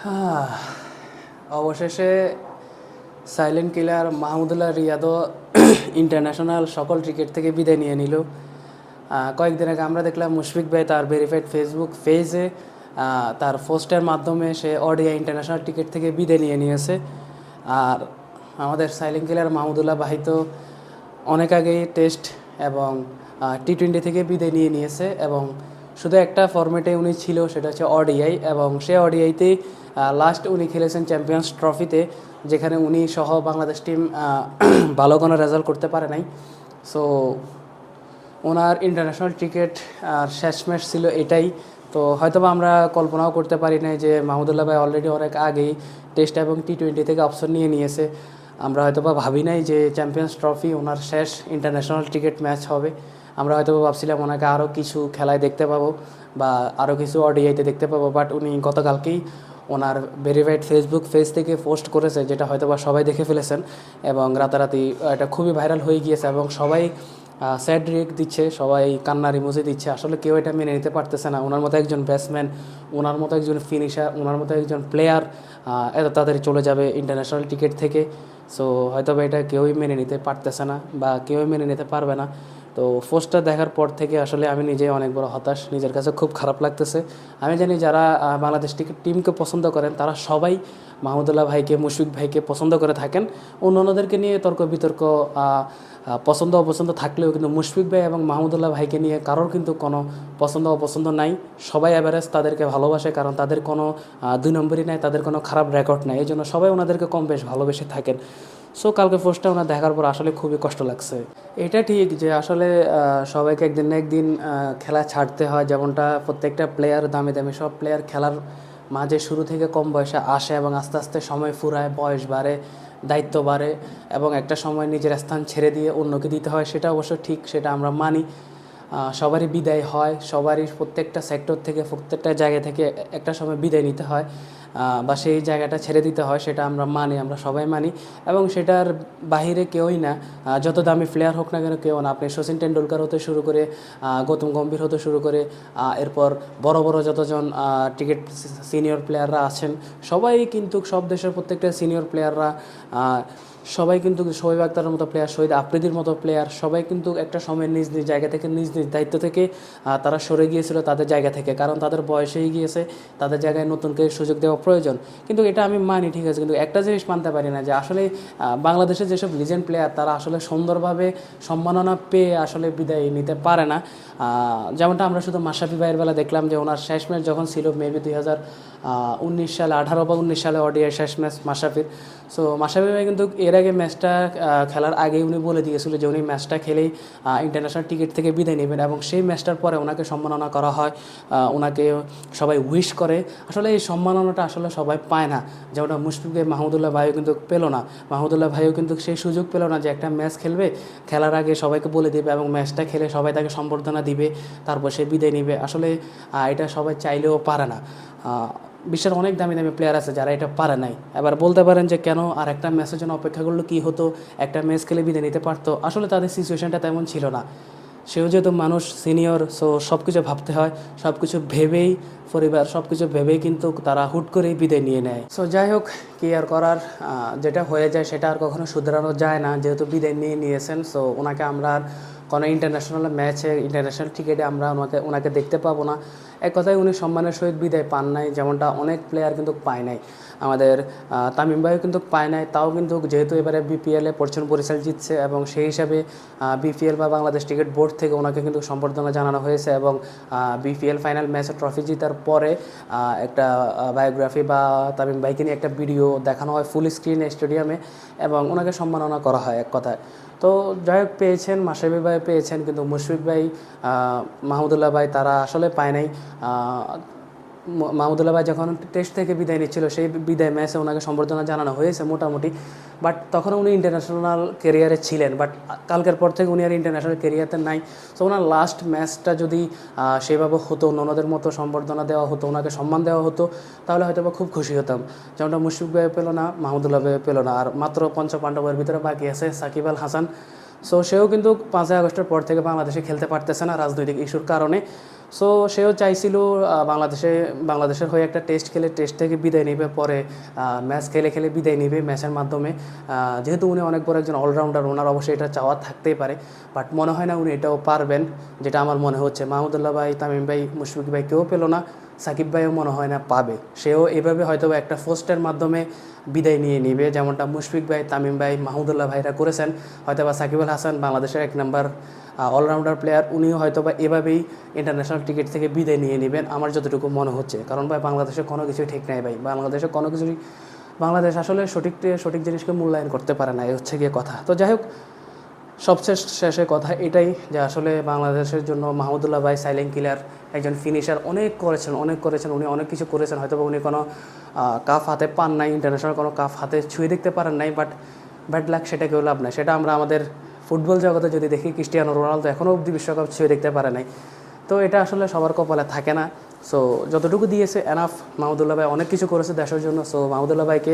হ্যাঁ, অবশেষে silent killer Mahmudullah রিয়াদও international সকল ক্রিকেট থেকে বিদায় নিয়ে নিল। কয়েকদিন আগে আমরা দেখলাম মুশফিক ভাই তার ভেরিফাইড ফেসবুক পেজে তার পোস্টের মাধ্যমে সে ওডিআই ইন্টারন্যাশনাল টিকিট থেকে বিদায় নিয়ে নিয়েছে। আর আমাদের সাইলেন্ট কিলার মাহমুদুল্লাহ ভাই তো অনেক আগেই টেস্ট এবং টি-20 থেকে বিদায় নিয়ে নিয়েছে এবং শুধু একটা ফরম্যাটে উনি ছিল, সেটা হচ্ছে ওডিআই, এবং সে ওডিআইতেই লাস্ট উনি খেলেছেন চ্যাম্পিয়ন্স ট্রফিতে, যেখানে উনি সহ বাংলাদেশ টিম ভালো কোনো রেজাল্ট করতে পারে নাই। সো ওনার ইন্টারন্যাশনাল ক্রিকেট আর শেষ ম্যাচ ছিল এটাই। তো হয়তোবা আমরা কল্পনাও করতে পারি নাই যে মাহমুদুল্লাহ ভাই অলরেডি অনেক আগেই টেস্ট এবং টি-20 থেকে অপশন নিয়ে নিয়েছে। আমরা হয়তোবা ভাবি নাই যে চ্যাম্পিয়ন্স ট্রফি ওনার শেষ ইন্টারন্যাশনাল ক্রিকেট ম্যাচ হবে। আমরা হয়তোবা ভাবছিলাম ওনাকে আরও কিছু খেলায় দেখতে পাবো বা আরও কিছু ওডিআইতে দেখতে পাবো, বাট উনি গতকালকেই ওনার ভেরিফাইড ফেসবুক পেজ থেকে পোস্ট করেছে, যেটা হয়তোবা সবাই দেখে ফেলেছেন এবং রাতারাতি এটা খুবই ভাইরাল হয়ে গিয়েছে এবং সবাই স্যাড রিয়েক্ট দিচ্ছে, সবাই কান্নার ইমোজি দিচ্ছে। আসলে কেউ এটা মেনে নিতে পারতেছে না। ওনার মতো একজন ব্যাটসম্যান, ওনার মতো একজন ফিনিশার, ওনার মতো একজন প্লেয়ার এত তাড়াতাড়ি চলে যাবে ইন্টারন্যাশনাল ক্রিকেট থেকে। সো হয়তো বা এটা কেউই মেনে নিতে পারতেছে না বা কেউই মেনে নিতে পারবে না। তো পোস্টটা দেখার পর থেকে আসলে আমি নিজেই অনেক বড় হতাশ, নিজের কাছে খুব খারাপ লাগতেছে। আমি জানি যারা বাংলাদেশ টিমকে পছন্দ করেন তারা সবাই মাহমুদুল্লাহ ভাইকে, মুশফিক ভাইকে পছন্দ করে থাকেন। অন্যদেরকে নিয়ে তর্ক বিতর্ক পছন্দ অপছন্দ থাকলেও কিন্তু মুশফিক ভাই এবং মাহমুদুল্লাহ ভাইকে নিয়ে কারোর কিন্তু কোনো পছন্দ অপছন্দ নাই। সবাই অ্যাভারেজ তাদেরকে ভালোবাসে, কারণ তাদের কোনো দুই নম্বরই নাই, তাদের কোনো খারাপ রেকর্ড নাই। এই জন্য সবাই ওনাদেরকে কম বেশ ভালোবেসে থাকেন। সো কালকে পোস্টটা ওনার দেখার পর আসলে খুবই কষ্ট লাগছে। এটা ঠিক যে আসলে সবাইকে একদিন না একদিন খেলা ছাড়তে হয়, যেমনটা প্রত্যেকটা প্লেয়ার, দামি দামি সব প্লেয়ার খেলার মাঝে শুরু থেকে কম বয়সে আসে এবং আস্তে আস্তে সময় ফুরায়, বয়স বাড়ে, দায়িত্ব বাড়ে এবং একটা সময় নিজের স্থান ছেড়ে দিয়ে অন্যকে দিতে হয়। সেটা অবশ্য ঠিক, সেটা আমরা মানি। সবারই বিদায় হয়, সবারই প্রত্যেকটা সেক্টর থেকে, প্রত্যেকটা জায়গা থেকে একটা সময় বিদায় নিতে হয় বা সেই জায়গাটা ছেড়ে দিতে হয়, সেটা আমরা মানি, আমরা সবাই মানি। এবং সেটার বাহিরে কেউই না, যত দামি প্লেয়ার হোক না কেন কেউ না। আপনি সচিন টেন্ডুলকার হতে শুরু করে গৌতম গম্ভীর হতে শুরু করে এরপর বড় বড় যতজন ক্রিকেট সিনিয়র প্লেয়াররা আছেন, সবাই কিন্তু সব দেশের প্রত্যেকটা সিনিয়র প্লেয়াররা সবাই কিন্তু শোয়েব আখতারের মতো প্লেয়ার, শহীদ আফ্রিদির মতো প্লেয়ার, সবাই কিন্তু একটা সময় নিজ নিজ জায়গা থেকে, নিজ নিজ দায়িত্ব থেকে তারা সরে গিয়েছিল তাদের জায়গা থেকে, কারণ তাদের বয়স হয়ে গিয়েছে, তাদের জায়গায় নতুনকে সুযোগ দেওয়া প্রয়োজন। কিন্তু এটা আমি মানি, ঠিক আছে, কিন্তু একটা জিনিস মানতে পারি না যে আসলে বাংলাদেশের যেসব লিজেন্ড প্লেয়ার তারা আসলে সুন্দরভাবে সম্মাননা পেয়ে আসলে বিদায় নিতে পারে না। যেমনটা আমরা শুধু মাশরাফি ভাইয়ের বেলা দেখলাম যে ওনার শেষ ম্যাচ যখন ছিল মেবি 2019 সালে, 18 বা 19 সালে ওডিআই শেষ ম্যাচ মাশরাফির। সো মাশরাফি ভাই কিন্তু এর আগে ম্যাচটা খেলার আগেই উনি বলে দিয়েছিল যে উনি ম্যাচটা খেলেই ইন্টারন্যাশনাল টিকিট থেকে বিদায় নেবেন এবং সেই ম্যাচটার পরে ওনাকে সম্মাননা করা হয়, ওনাকে সবাই উইশ করে। আসলে এই সম্মাননাটা আসলে সবাই পায় না, যেমনটা মুশফিক ভাই, মাহমুদুল্লাহ ভাইও কিন্তু পেলো না। মাহমুদুল্লাহ ভাইও কিন্তু সেই সুযোগ পেলো না যে একটা ম্যাচ খেলবে, খেলার আগে সবাইকে বলে দিবে এবং ম্যাচটা খেলে সবাই তাকে সম্বর্ধনা দিবে, তারপর সে বিদায় নেবে। আসলে এটা সবাই চাইলেও পারে না। বিশ্বের অনেক দামি দামি প্লেয়ার আছে যারা এটা পারে নাই। এবার বলতে পারেন যে কেন আর একটা ম্যাচের জন্য অপেক্ষা করলে কী হতো, একটা ম্যাচ খেলে বিদায় নিতে পারতো। আসলে তাদের সিচুয়েশনটা তেমন ছিল না। সেও যেহেতু মানুষ, সিনিয়র, সো সব কিছু ভাবতে হয়, সব কিছু ভেবেই, পরিবার সব কিছু ভেবেই কিন্তু তারা হুট করেই বিদায় নিয়ে নেয়। সো যাই হোক, কী আর করার, যেটা হয়ে যায় সেটা আর কখনো শুধরানো যায় না। যেহেতু বিদায় নিয়ে নিয়েছেন, সো ওনাকে আমরা আর কোনো ইন্টারন্যাশনাল ম্যাচে, ইন্টারন্যাশনাল টিকেটে আমরা ওনাকে দেখতে পাবো না। এক কথায় উনি সম্মানের সহিত বিদায় পান নাই, যেমনটা অনেক প্লেয়ার কিন্তু পায় নাই। আমাদের তামিম ভাইও কিন্তু পায় নাই, তাও কিন্তু যেহেতু এবারে বিপিএলে পশ্চিম বরিশাল জিতছে এবং সেই হিসাবে বিপিএল বা বাংলাদেশ ক্রিকেট বোর্ড থেকে ওনাকে কিন্তু সম্বর্ধনা জানানো হয়েছে এবং বিপিএল ফাইনাল ম্যাচে ট্রফি জেতার পরে একটা বায়োগ্রাফি বা তামিম ভাইকে নিয়ে একটা ভিডিও দেখানো হয় ফুল স্ক্রিনে স্টেডিয়ামে এবং ওনাকে সম্মাননা করা হয় এক কথায়। তো যাই হোক, পেয়েছেন, মাশরাফি ভাই পেয়েছেন, কিন্তু মুশফিক ভাই, মাহমুদুল্লাহ ভাই তারা আসলে পায় নাই। মাহমুদুল্লাহ ভাই যখন টেস্ট থেকে বিদায় নিচ্ছিল, সেই বিদায় ম্যাচে ওনাকে সম্বর্ধনা জানানো হয়েছে মোটামুটি, বাট তখন উনি ইন্টারন্যাশনাল ক্যারিয়ারে ছিলেন, বাট কালকের পর থেকে উনি আর ইন্টারন্যাশনাল ক্যারিয়ারতে নাই। সো ওনার লাস্ট ম্যাচটা যদি সেভাবে হতো, অন্যদের মতো সম্বর্ধনা দেওয়া হতো, ওনাকে সম্মান দেওয়া হতো, তাহলে হয়তো বা খুব খুশি হতাম। যেমনটা মুশফিক ভাই পেলো না, মাহমুদুল্লাহ ভাই পেলো না, আর মাত্র পঞ্চপাণ্ডবের ভিতরে বাকি আছে সাকিব আল হাসান। সো সেও কিন্তু 5ই আগস্টের পর থেকে বাংলাদেশে খেলতে পারতেছে না রাজনৈতিক ইস্যুর কারণে। সো সেও চাইছিল বাংলাদেশের হয়ে একটা টেস্ট খেলে টেস্ট থেকে বিদায় নেবে, পরে ম্যাচ খেলে খেলে বিদায় নেবে ম্যাচের মাধ্যমে। যেহেতু উনি অনেক বড় একজন অলরাউন্ডার, ওনার অবশ্যই এটা চাওয়া থাকতেই পারে, বাট মনে হয় না উনি এটাও পারবেন, যেটা আমার মনে হচ্ছে। মাহমুদুল্লাহ ভাই, তামিম ভাই, মুশফিক ভাই কেউ পেলো না, সাকিব ভাইও মনে হয় না পাবে। সেও এভাবে হয়তো একটা পোস্টের মাধ্যমে বিদায় নিয়ে নিবে, যেমনটা মুশফিক ভাই, তামিম ভাই, মাহমুদুল্লাহ ভাইরা করেছেন। হয়তো বা সাকিব আল হাসান, বাংলাদেশের 1 নাম্বার অলরাউন্ডার প্লেয়ার, উনিও হয়তো বা এভাবেই ইন্টারন্যাশনাল টিকিট থেকে বিদায় নিয়ে নেবেন আমার যতটুকু মনে হচ্ছে। কারণ ভাই বাংলাদেশে কোনো কিছুই ঠিক নাই ভাই, বাংলাদেশে কোনো কিছুই, বাংলাদেশ আসলে সঠিক জিনিসকে মূল্যায়ন করতে পারে না, এই হচ্ছে গিয়ে কথা। তো যাই হোক, সবশেষ শেষে কথা এটাই যে আসলে বাংলাদেশের জন্য মাহমুদুল্লাহ ভাই সাইলেন্ট কিলার, একজন ফিনিশার, অনেক করেছেন উনি, অনেক কিছু করেছেন। হয়তো বা উনি কোনো কাপ হাতে পান নাই, ইন্টারন্যাশনাল কোনো কাপ হাতে ছুঁয়ে দেখতে পারেন নাই, বাট ব্যাড লাক সেটা কেউ লাভ নাই। সেটা আমরা আমাদের ফুটবল জগতে যদি দেখি, ক্রিস্টিয়ানো রোনালদো এখনও অবধি বিশ্বকাপ ছুঁয়ে দেখতে পারে নাই। তো এটা আসলে সবার কপালে থাকে না। সো যতটুকু দিয়েছে এনাফ। মাহমুদুল্লাহ ভাই অনেক কিছু করেছে দেশের জন্য। সো মাহমুদুল্লাহ ভাইকে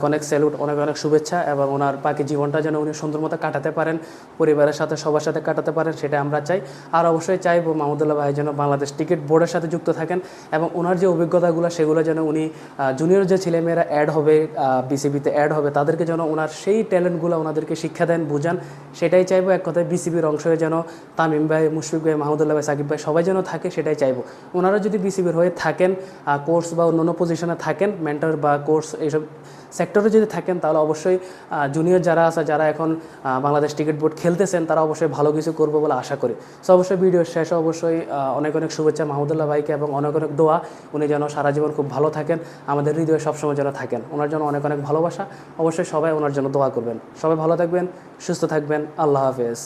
অনেক স্যালুট, অনেক শুভেচ্ছা, এবং ওনার বাকি জীবনটা যেন উনি সুন্দর মতো কাটাতে পারেন, পরিবারের সাথে সবার সাথে কাটাতে পারেন, সেটা আমরা চাই। আর অবশ্যই চাইবো মাহমুদুল্লাহ ভাই যেন বাংলাদেশ ক্রিকেট বোর্ডের সাথে যুক্ত থাকেন, এবং ওনার যে অভিজ্ঞতাগুলো সেগুলো যেন উনি জুনিয়র যে ছেলেমেয়েরা অ্যাড হবে, বিসিবিতে অ্যাড হবে, তাদেরকে যেন ওনার সেই ট্যালেন্টগুলো ওনাদেরকে শিক্ষা দেন, বুঝান, সেটাই চাইবো। এক কথায় বিসিবির অংশ হয়ে যেন তামিম ভাই, মুশফিক ভাই, মাহমুদুল্লাহ ভাই, সাকিব ভাই সবাই যেন থাকে, সেটাই চাইবো। ওনারা যদি বিসিবির হয়ে থাকেন, কোর্স বা অন্যান্য পজিশনে থাকেন, মেন্টর বা কোর্স এইসব সেক্টরে যদি থাকেন, তাহলে অবশ্যই জুনিয়র যারা আছে, যারা এখন বাংলাদেশ ক্রিকেট বোর্ড খেলতেছেন, তারা অবশ্যই ভালো কিছু করবে বলে আশা করি। সো অবশ্যই ভিডিওর শেষে অবশ্যই অনেক শুভেচ্ছা মাহমুদুল্লাহ ভাইকে, এবং অনেক দোয়া, উনি যেন সারা জীবন খুব ভালো থাকেন, আমাদের হৃদয়ে সবসময় যেন থাকেন। ওনার জন্য অনেক ভালোবাসা। অবশ্যই সবাই ওনার জন্য দোয়া করবেন। সবাই ভালো থাকবেন, সুস্থ থাকবেন। আল্লাহ হাফেজ।